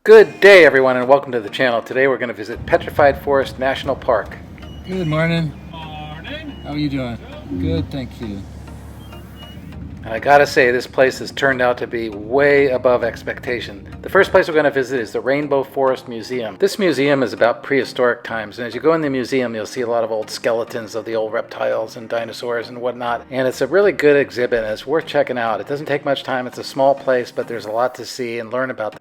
Good day, everyone, and welcome to the channel. Today we're going to visit Petrified Forest National Park. Good morning. Morning. How are you doing? Good, thank you. And I gotta say, this place has turned out to be way above expectation. The first place we're going to visit is the Rainbow Forest Museum. This museum is about prehistoric times, and as you go in the museum, you'll see a lot of old skeletons of the old reptiles and dinosaurs and whatnot. And it's a really good exhibit, and it's worth checking out. It doesn't take much time. It's a small place, but there's a lot to see and learn about.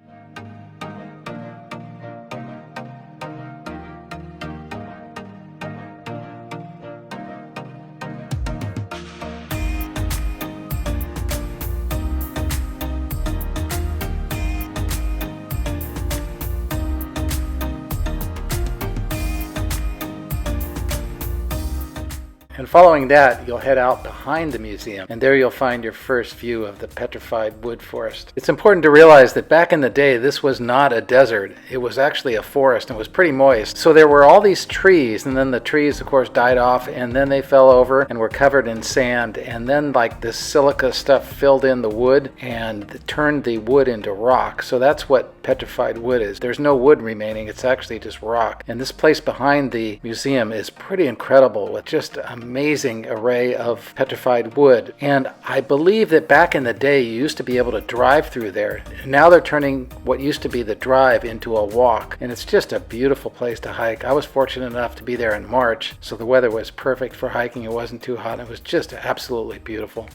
And following that, you'll head out behind the museum, and there you'll find your first view of the petrified wood forest. It's important to realize that back in the day, this was not a desert. It was actually a forest and was pretty moist. So there were all these trees, and then the trees, of course, died off, and then they fell over and were covered in sand. And then, like, this silica stuff filled in the wood and turned the wood into rock. So that's what petrified wood is. There's no wood remaining. It's actually just rock. And this place behind the museum is pretty incredible with just amazing array of petrified wood. And I believe that back in the day you used to be able to drive through there. Now they're turning what used to be the drive into a walk, and it's just a beautiful place to hike. I was fortunate enough to be there in March, so the weather was perfect for hiking. It wasn't too hot. It was just absolutely beautiful.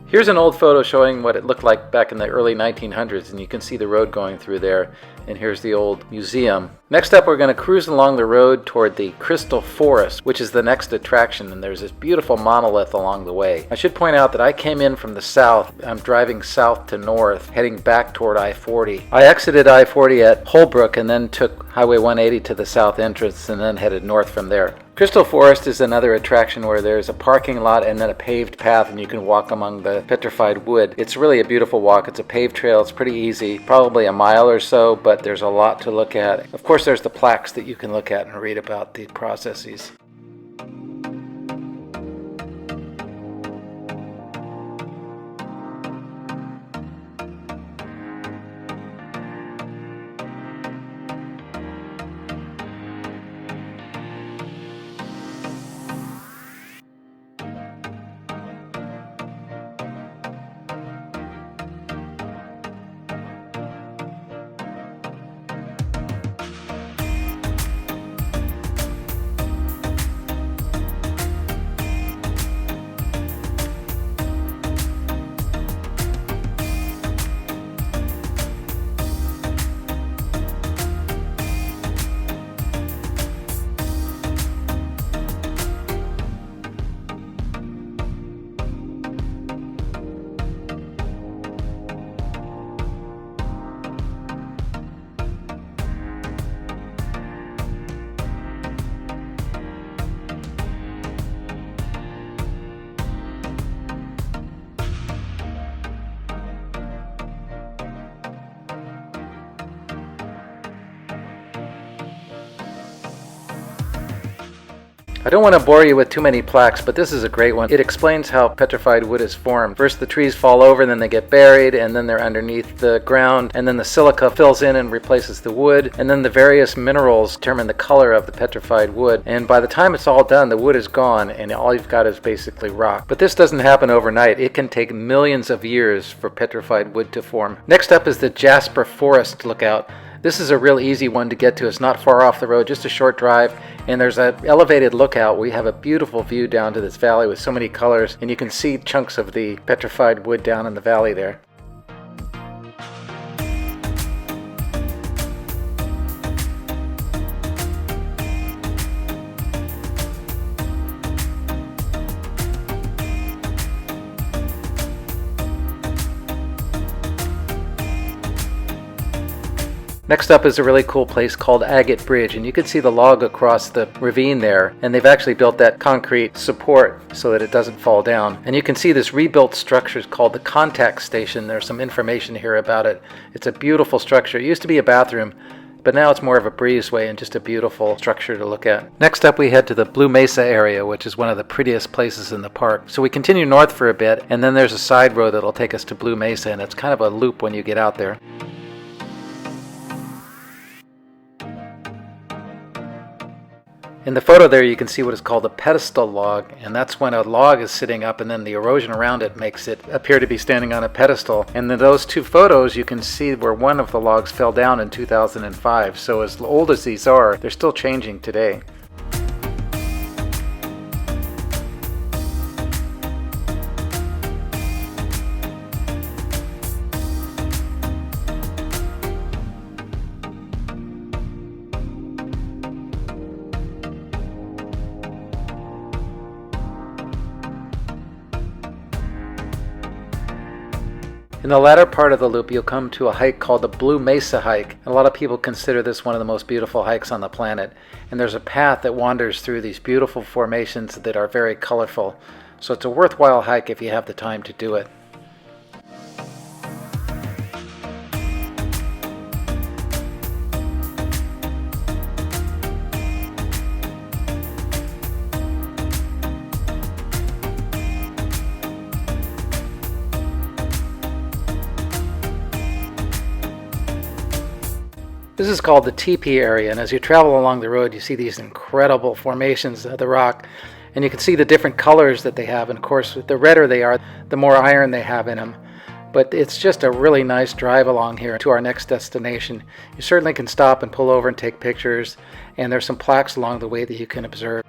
Here's an old photo showing what it looked like back in the early 1900s, and you can see the road going through there, and here's the old museum. Next up, we're going to cruise along the road toward the Crystal Forest, which is the next attraction, and there's this beautiful monolith along the way. I should point out that I came in from the south. I'm driving south to north, heading back toward I-40. I exited I-40 at Holbrook and then took Highway 180 to the south entrance and then headed north from there. Crystal Forest is another attraction where there's a parking lot and then a paved path, and you can walk among the petrified wood. It's really a beautiful walk. It's a paved trail. It's pretty easy, probably a mile or so, but there's a lot to look at. Of course, there's the plaques that you can look at and read about the processes. I don't want to bore you with too many plaques, but this is a great one. It explains how petrified wood is formed. First the trees fall over, then they get buried, and then they're underneath the ground, and then the silica fills in and replaces the wood, and then the various minerals determine the color of the petrified wood. And by the time it's all done, the wood is gone, and all you've got is basically rock. But this doesn't happen overnight. It can take millions of years for petrified wood to form. Next up is the Jasper Forest Lookout. This is a real easy one to get to. It's not far off the road, just a short drive, and there's an elevated lookout. We have a beautiful view down to this valley with so many colors, and you can see chunks of the petrified wood down in the valley there. Next up is a really cool place called Agate Bridge, and you can see the log across the ravine there, and they've actually built that concrete support so that it doesn't fall down. And you can see this rebuilt structure called the contact station. There's some information here about it. It's a beautiful structure. It used to be a bathroom, but now it's more of a breezeway and just a beautiful structure to look at. Next up we head to the Blue Mesa area, which is one of the prettiest places in the park. So we continue north for a bit, and then there's a side road that'll take us to Blue Mesa, and it's kind of a loop when you get out there. In the photo there you can see what is called a pedestal log, and that's when a log is sitting up and then the erosion around it makes it appear to be standing on a pedestal. And in those two photos you can see where one of the logs fell down in 2005. So as old as these are, they're still changing today. In the latter part of the loop, you'll come to a hike called the Blue Mesa hike. A lot of people consider this one of the most beautiful hikes on the planet. And there's a path that wanders through these beautiful formations that are very colorful. So it's a worthwhile hike if you have the time to do it. This is called the Tipi area, and as you travel along the road you see these incredible formations of the rock, and you can see the different colors that they have, and of course the redder they are, the more iron they have in them. But it's just a really nice drive along here to our next destination. You certainly can stop and pull over and take pictures, and there's some plaques along the way that you can observe.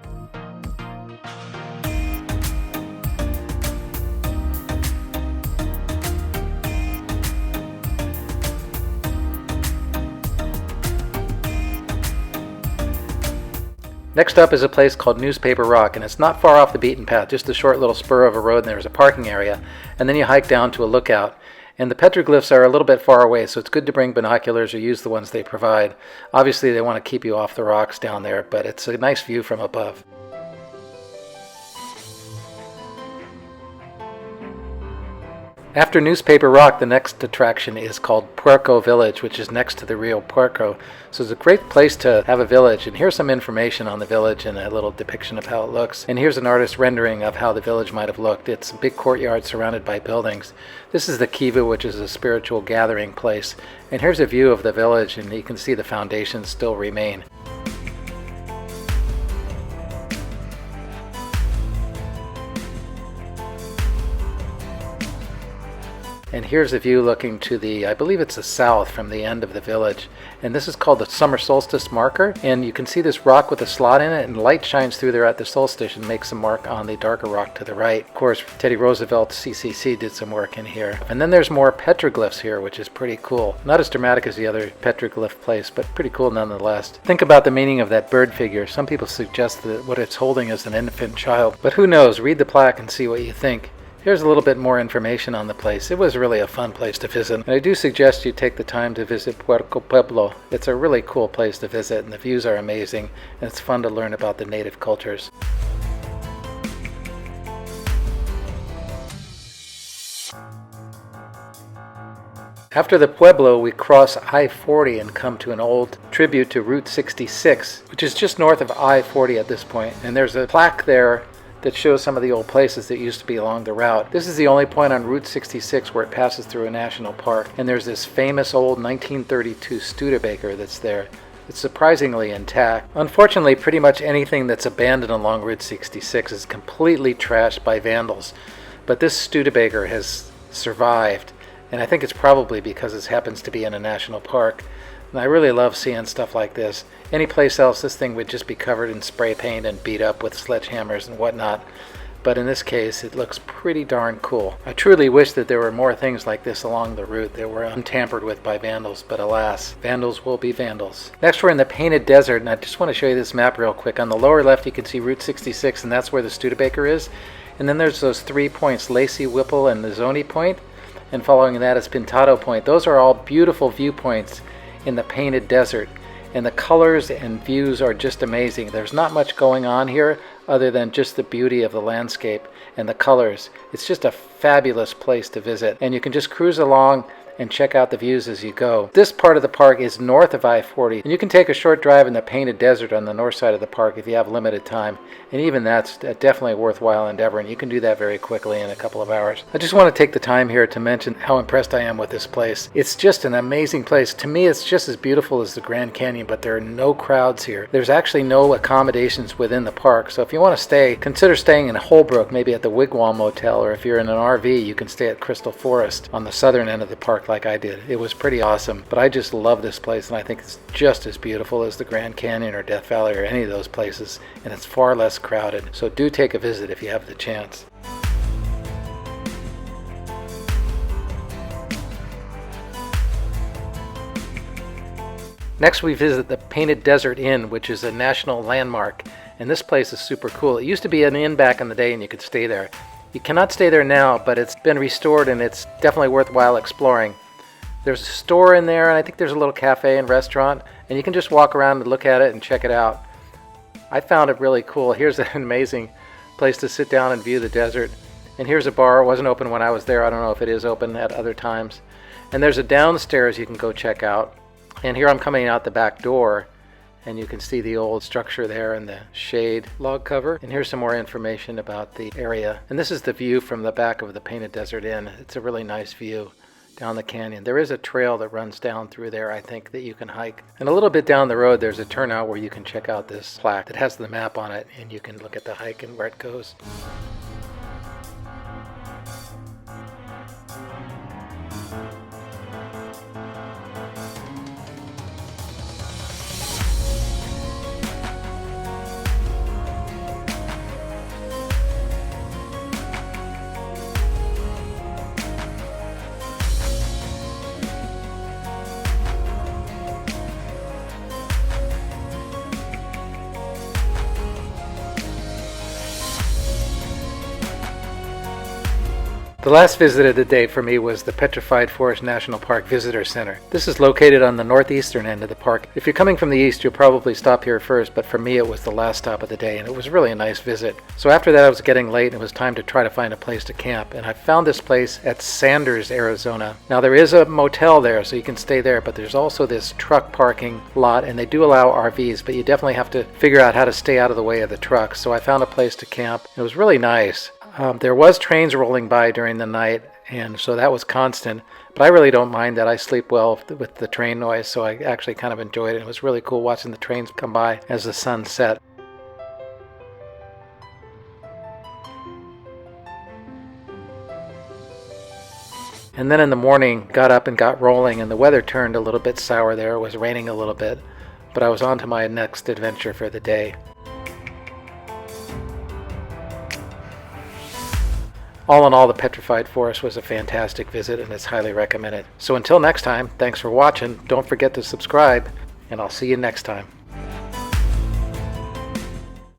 Next up is a place called Newspaper Rock, and it's not far off the beaten path, just a short little spur of a road, and there's a parking area, and then you hike down to a lookout. And the petroglyphs are a little bit far away, so it's good to bring binoculars or use the ones they provide. Obviously they want to keep you off the rocks down there, but it's a nice view from above. After Newspaper Rock, the next attraction is called Puerco Village, which is next to the Rio Puerco. So it's a great place to have a village, and here's some information on the village and a little depiction of how it looks. And here's an artist's rendering of how the village might have looked. It's a big courtyard surrounded by buildings. This is the kiva, which is a spiritual gathering place. And here's a view of the village, and you can see the foundations still remain. And here's a view looking to the, I believe it's the south from the end of the village. And this is called the summer solstice marker. And you can see this rock with a slot in it, and light shines through there at the solstice and makes a mark on the darker rock to the right. Of course, Teddy Roosevelt's CCC did some work in here. And then there's more petroglyphs here, which is pretty cool. Not as dramatic as the other petroglyph place, but pretty cool nonetheless. Think about the meaning of that bird figure. Some people suggest that what it's holding is an infant child. But who knows? Read the plaque and see what you think. Here's a little bit more information on the place. It was really a fun place to visit, and I do suggest you take the time to visit Puerco Pueblo. It's a really cool place to visit, and the views are amazing, and it's fun to learn about the native cultures. After the Pueblo, we cross I-40 and come to an old tribute to Route 66, which is just north of I-40 at this point, and there's a plaque there that shows some of the old places that used to be along the route. This is the only point on Route 66 where it passes through a national park, and there's this famous old 1932 Studebaker that's there. It's surprisingly intact. Unfortunately, pretty much anything that's abandoned along Route 66 is completely trashed by vandals, but this Studebaker has survived, and I think it's probably because it happens to be in a national park. And I really love seeing stuff like this. Any place else, this thing would just be covered in spray paint and beat up with sledgehammers and whatnot. But in this case, it looks pretty darn cool. I truly wish that there were more things like this along the route that were untampered with by vandals, but alas, vandals will be vandals. Next, we're in the Painted Desert, and I just want to show you this map real quick. On the lower left, you can see Route 66, and that's where the Studebaker is. And then there's those 3 points, Lacey, Whipple, and the Zoni Point. And following that is Pintado Point. Those are all beautiful viewpoints in the painted desert. And the colors and views are just amazing. There's not much going on here other than just the beauty of the landscape and the colors. It's just a fabulous place to visit. And you can just cruise along and check out the views as you go. This part of the park is north of I-40, and you can take a short drive in the painted desert on the north side of the park if you have limited time, and even that's definitely a worthwhile endeavor, and you can do that very quickly in a couple of hours. I just want to take the time here to mention how impressed I am with this place. It's just an amazing place. To me, it's just as beautiful as the Grand Canyon, but there are no crowds here. There's actually no accommodations within the park, so if you want to stay, consider staying in Holbrook, maybe at the Wigwam Motel, or if you're in an RV, you can stay at Crystal Forest on the southern end of the park like I did. It was pretty awesome, but I just love this place, and I think it's just as beautiful as the Grand Canyon or Death Valley or any of those places, and it's far less crowded. So do take a visit if you have the chance. Next we visit the Painted Desert Inn, which is a national landmark, and this place is super cool. It used to be an inn back in the day and you could stay there. You cannot stay there now, but it's been restored and it's definitely worthwhile exploring. There's a store in there, and I think there's a little cafe and restaurant, and you can just walk around and look at it and check it out. I found it really cool. Here's an amazing place to sit down and view the desert. And here's a bar. It wasn't open when I was there. I don't know if it is open at other times. And there's a downstairs you can go check out. And here I'm coming out the back door, and you can see the old structure there and the shade log cover. And here's some more information about the area. And this is the view from the back of the Painted Desert Inn. It's a really nice view down the canyon. There is a trail that runs down through there, I think, that you can hike. And a little bit down the road, there's a turnout where you can check out this plaque that has the map on it, and you can look at the hike and where it goes. The last visit of the day for me was the Petrified Forest National Park Visitor Center. This is located on the northeastern end of the park. If you're coming from the east, you'll probably stop here first, but for me it was the last stop of the day, and it was really a nice visit. So after that, I was getting late, and it was time to try to find a place to camp, and I found this place at Sanders, Arizona. Now there is a motel there, so you can stay there, but there's also this truck parking lot, and they do allow RVs, but you definitely have to figure out how to stay out of the way of the trucks. So I found a place to camp. It was really nice. There was trains rolling by during the night, and so that was constant, but I really don't mind that. I sleep well with the train noise, so I actually kind of enjoyed it. It was really cool watching the trains come by as the sun set. And then in the morning, got up and got rolling, and the weather turned a little bit sour there. It was raining a little bit, but I was on to my next adventure for the day. All in all, the Petrified Forest was a fantastic visit, and it's highly recommended. So until next time, thanks for watching. Don't forget to subscribe, and I'll see you next time.